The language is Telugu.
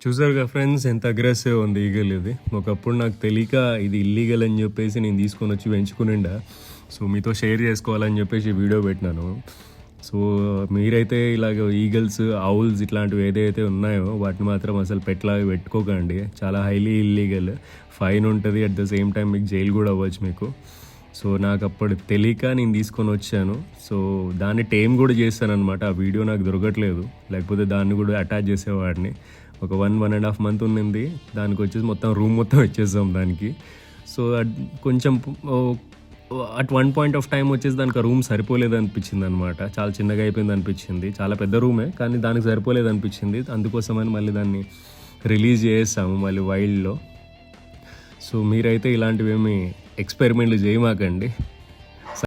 చూసారుగా ఫ్రెండ్స్, ఎంత అగ్రెసివ్ ఉంది ఈగల్ ఇది. ఒకప్పుడు నాకు తెలియక ఇది ఇల్లీగల్ అని చెప్పేసి నేను తీసుకొని వచ్చి పెంచుకునిండా. సో మీతో షేర్ చేసుకోవాలని చెప్పేసి వీడియో పెట్టినాను. సో మీరైతే ఇలాగ ఈగల్స్, ఔల్స్ ఇట్లాంటివి ఏదైతే ఉన్నాయో వాటిని మాత్రం అసలు పెట్టలాగా పెట్టుకోకండి. చాలా హైలీ ఇల్లీగల్, ఫైన్ ఉంటుంది. అట్ ద సేమ్ టైం మీకు జైలు కూడా అవ్వచ్చు మీకు. సో నాకు అప్పుడు తెలియక నేను తీసుకొని వచ్చాను. సో దాన్ని టేమ్ కూడా చేశాను అనమాట. ఆ వీడియో నాకు దొరకట్లేదు, లేకపోతే దాన్ని కూడా అటాచ్ చేసేవాడిని. ఒక 1.5 month ఉన్నింది. దానికి వచ్చేసి మొత్తం రూమ్ మొత్తం ఇచ్చేసాం దానికి. సో కొంచెం at one point of time వచ్చేసి దానికి ఆ రూమ్ సరిపోలేదు అనిపించింది అనమాట. చాలా చిన్నగా అయిపోయింది అనిపించింది. చాలా పెద్ద రూమే కానీ దానికి సరిపోలేదు అనిపించింది. అందుకోసమని మళ్ళీ దాన్ని రిలీజ్ చేసాము మళ్ళీ వైల్డ్లో. సో మీరైతే ఇలాంటివి ఏమి ఎక్స్పెరిమెంట్లు చేయమాకండి.